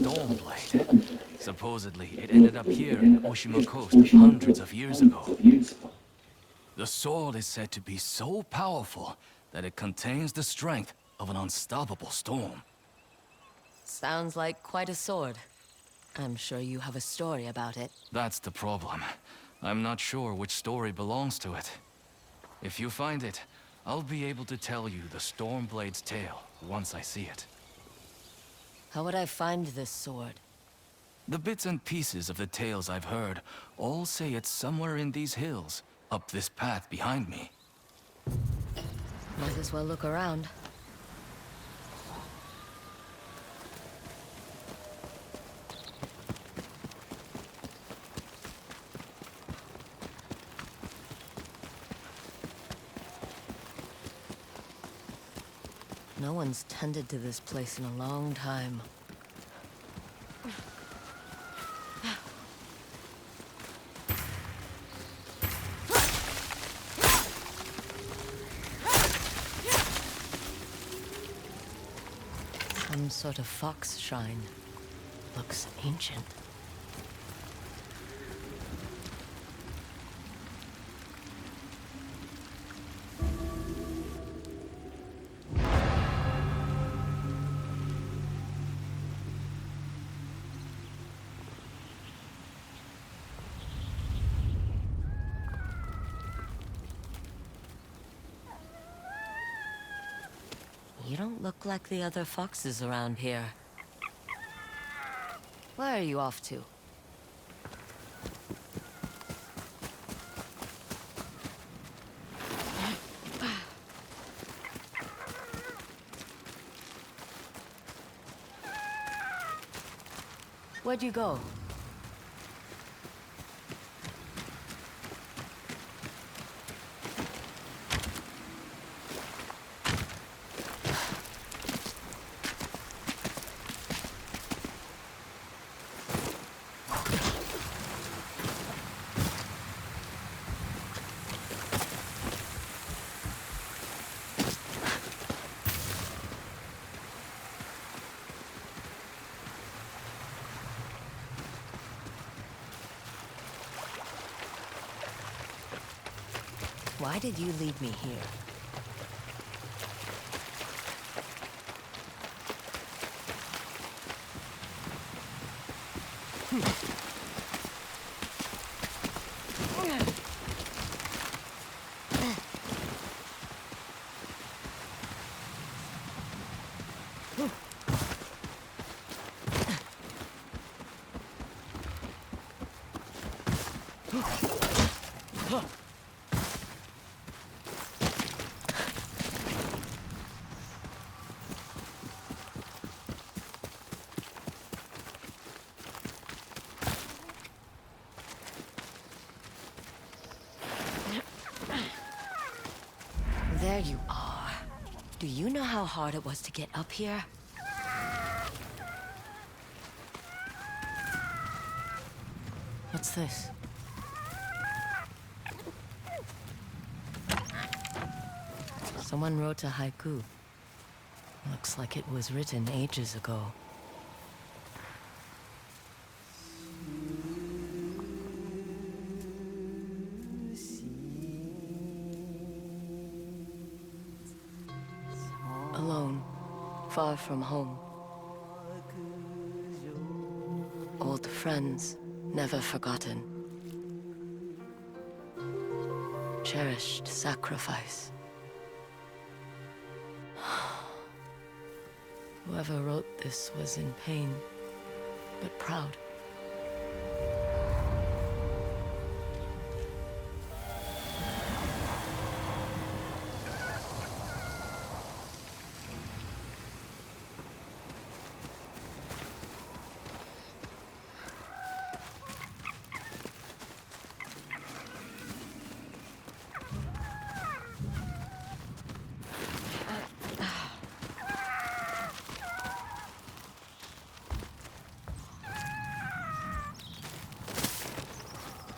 storm blade. Supposedly, it ended up here in Oshima Coast hundreds of years ago. The sword is said to be so powerful that it contains the strength of an unstoppable storm. Sounds like quite a sword. I'm sure you have a story about it. That's the problem. I'm not sure which story belongs to it. If you find it, I'll be able to tell you the Stormblade's tale once I see it. How would I find this sword? The bits and pieces of the tales I've heard all say it's somewhere in these hills, up this path behind me. Might as well look around. No one's tended to this place in a long time. Some sort of fox shrine. Looks ancient. You don't look like the other foxes around here. Where are you off to? Where'd you go? Why did you leave me here? There you are. Do you know how hard it was to get up here? What's this? Someone wrote a haiku. Looks like it was written ages ago. Alone, far from home. Old friends, never forgotten. Cherished sacrifice. Whoever wrote this was in pain, but proud.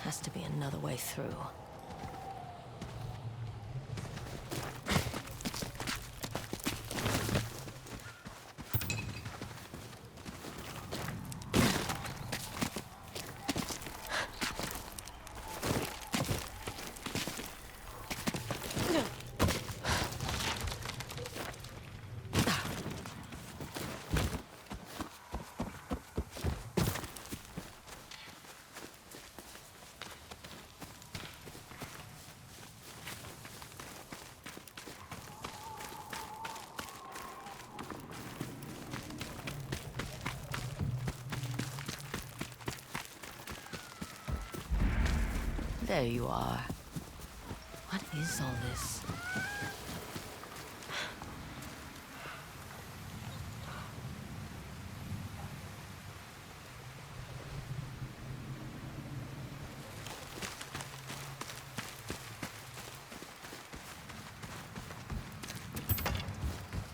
Has to be another way through. There you are. What is all this?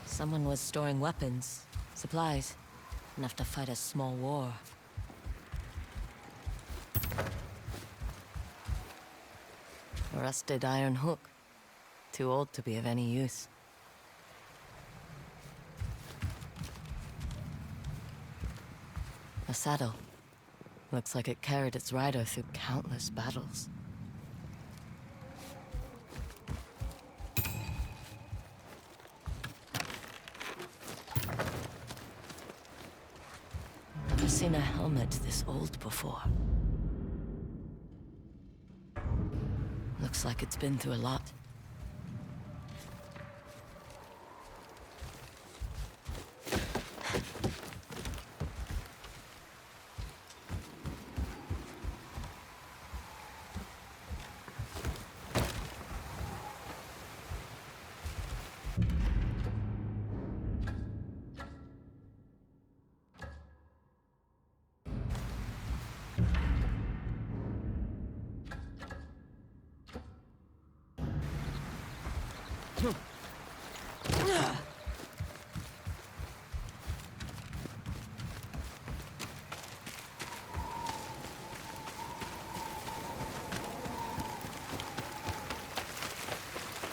Someone was storing weapons, supplies, enough to fight a small war. A rusted iron hook, too old to be of any use. A saddle. Looks like it carried its rider through countless battles. Never seen a helmet this old before. Looks like it's been through a lot.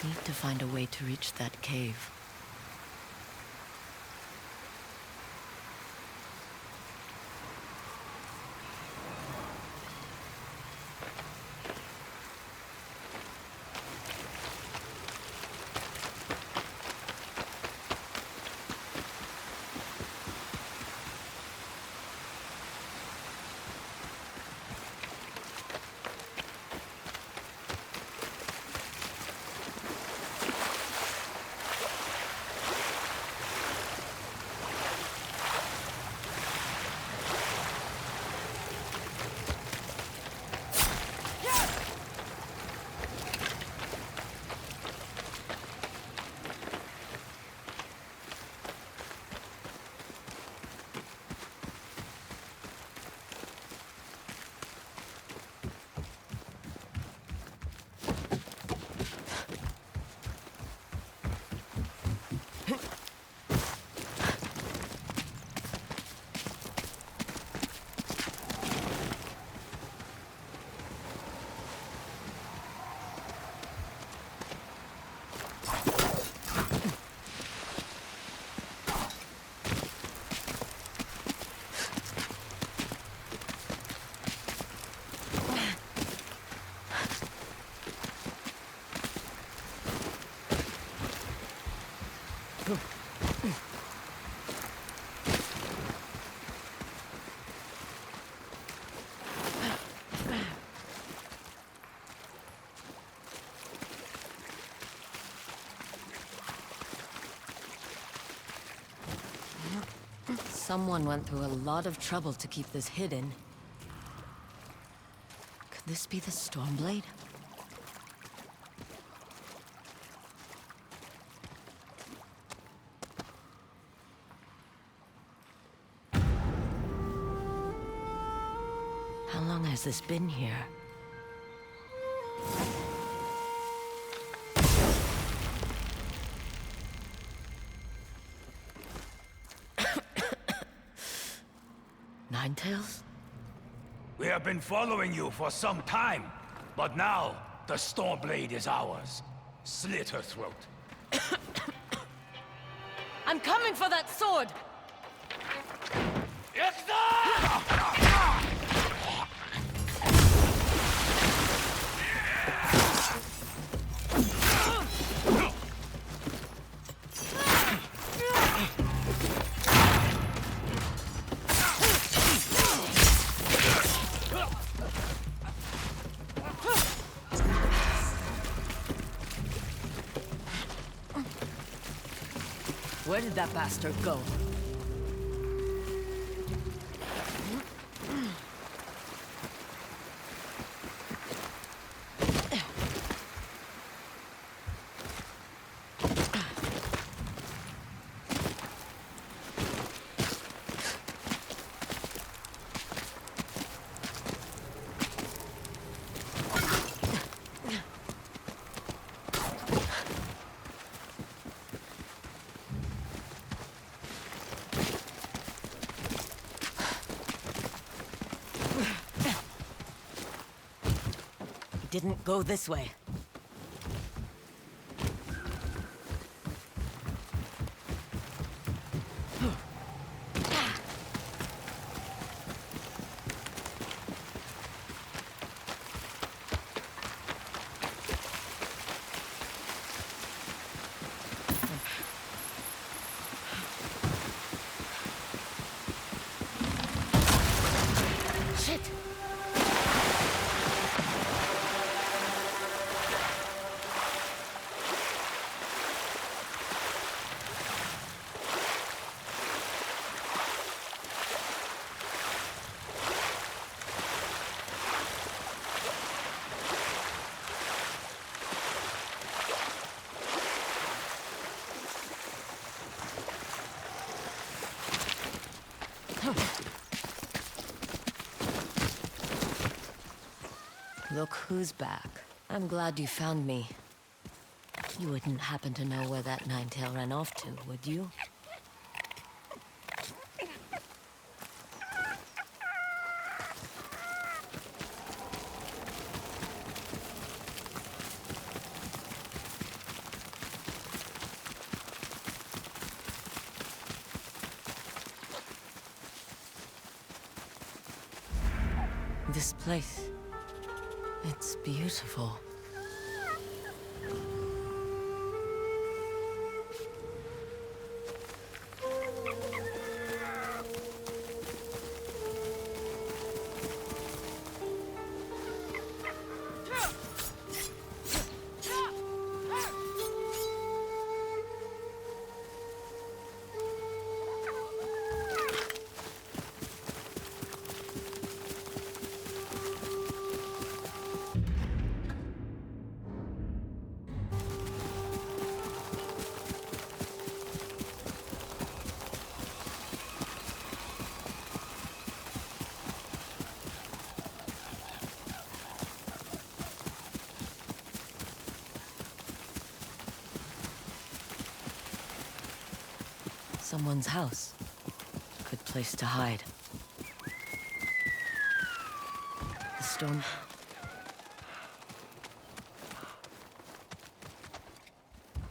Need to find a way to reach that cave. Someone went through a lot of trouble to keep this hidden. Could this be the Stormblade? How long has this been here? Ninetales? We have been following you for some time, but now the Stormblade is ours. Slit her throat. I'm coming for that sword! Where did that bastard go? didn't go this way. Shit! Look who's back. I'm glad you found me. You wouldn't happen to know where that nine-tail ran off to, would you? This place, it's beautiful. Someone's house. Good place to hide. The storm...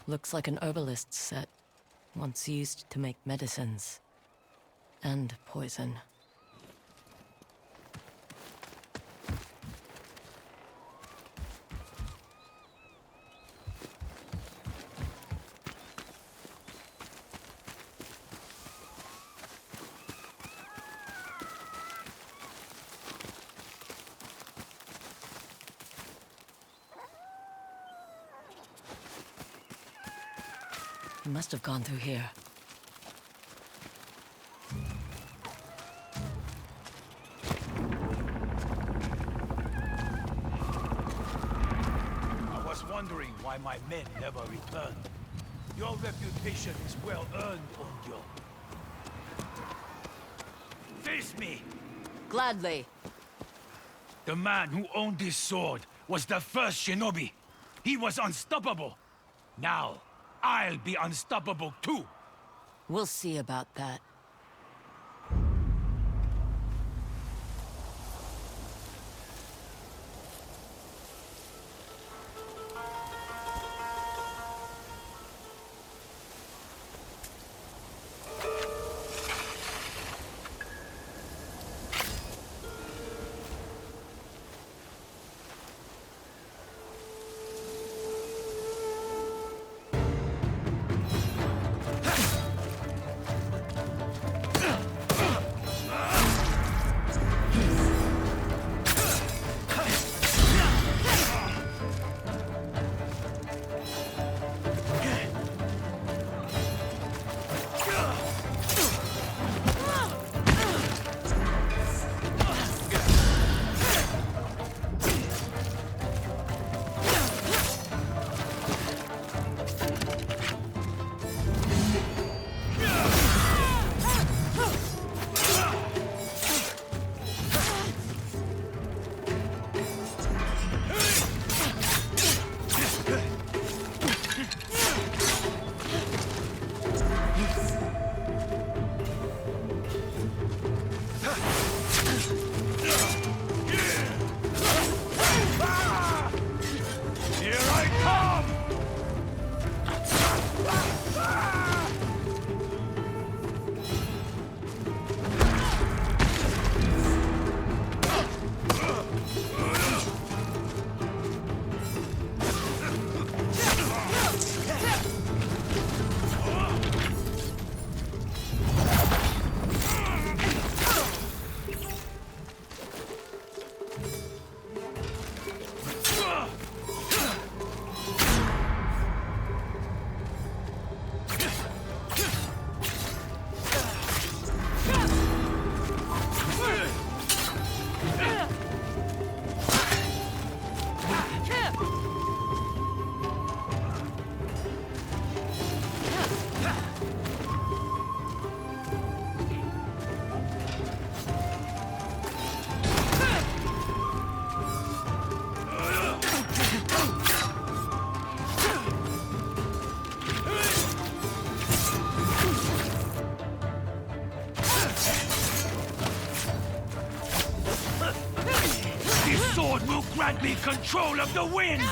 Looks like an herbalist's set, once used to make medicines. And poison. He must have gone through here. I was wondering why my men never returned. Your reputation is well earned, Onyo. Face me! Gladly. The man who owned this sword was the first shinobi. He was unstoppable. Now, I'll be unstoppable too. We'll see about that. sword will grant me control of the winds!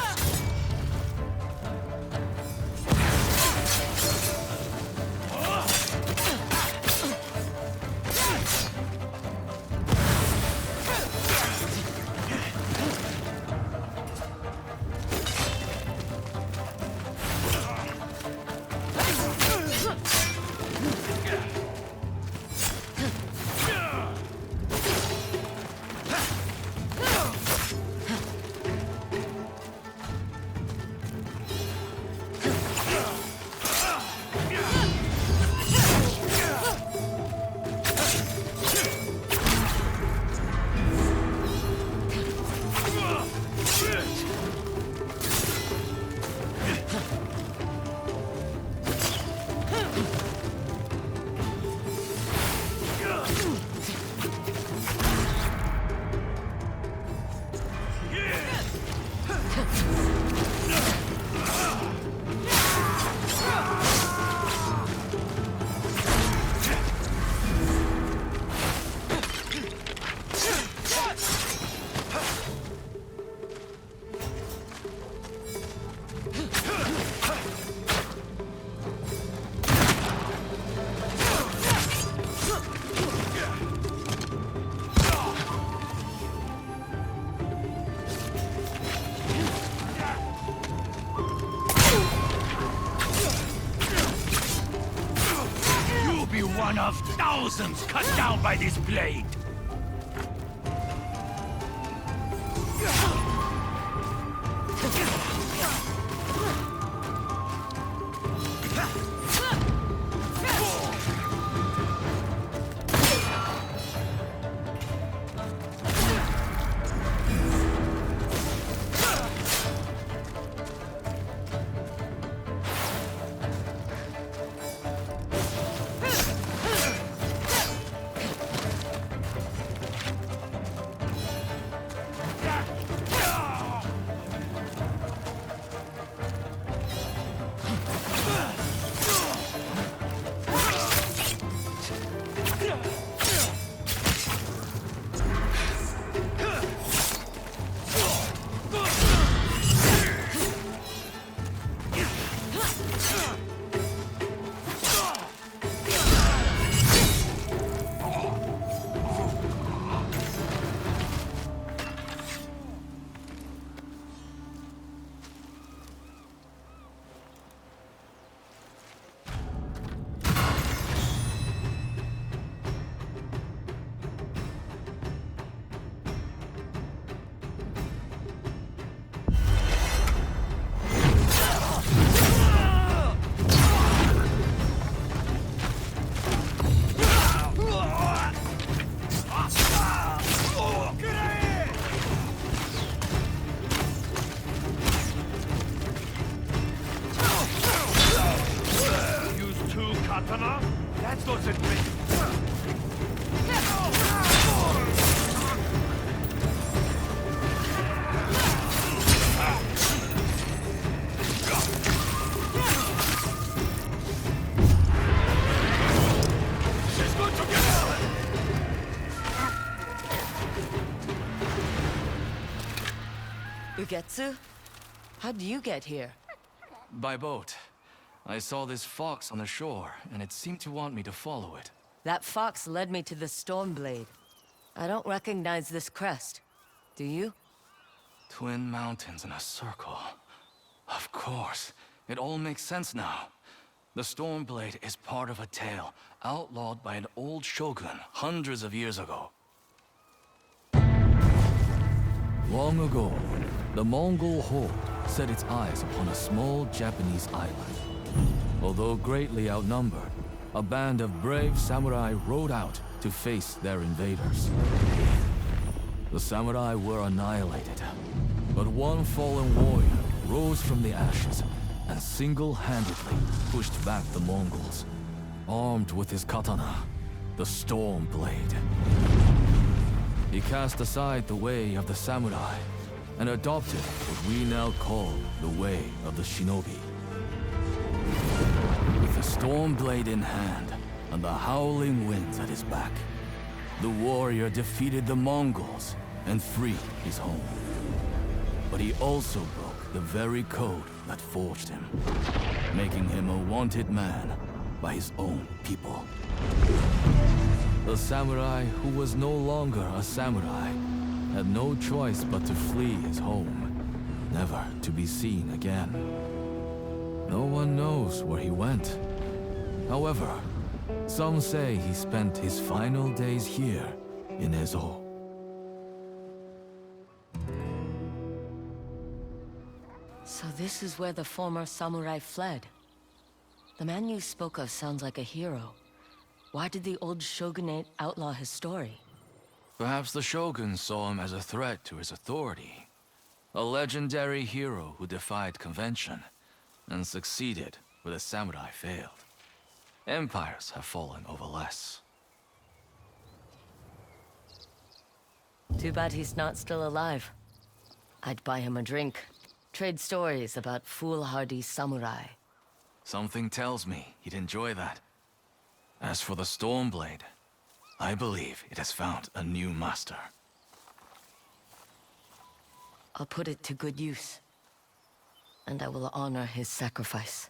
One of thousands cut down by this blade! KATANA? That doesn't make... She's going to get out! Ugetsu? How'd you get here? By boat. I saw this fox on the shore, and it seemed to want me to follow it. That fox led me to the Stormblade. I don't recognize this crest. Do you? Twin mountains in a circle. Of course. It all makes sense now. The Stormblade is part of a tale outlawed by an old shogun hundreds of years ago. Long ago, the Mongol horde set its eyes upon a small Japanese island. Although greatly outnumbered, a band of brave samurai rode out to face their invaders. The samurai were annihilated, but one fallen warrior rose from the ashes and single-handedly pushed back the Mongols, armed with his katana, the Stormblade. He cast aside the way of the samurai and adopted what we now call the way of the shinobi. With the Stormblade in hand and the howling winds at his back, the warrior defeated the Mongols and freed his home. But he also broke the very code that forged him, making him a wanted man by his own people. The samurai who was no longer a samurai had no choice but to flee his home, never to be seen again. No one knows where he went. However, some say he spent his final days here in Ezo. So this is where the former samurai fled. The man you spoke of sounds like a hero. Why did the old shogunate outlaw his story? Perhaps the shogun saw him as a threat to his authority. A legendary hero who defied convention and succeeded where the samurai failed. Empires have fallen over less. Too bad he's not still alive. I'd buy him a drink. Trade stories about foolhardy samurai. Something tells me he'd enjoy that. As for the Stormblade, I believe it has found a new master. I'll put it to good use. And I will honor his sacrifice.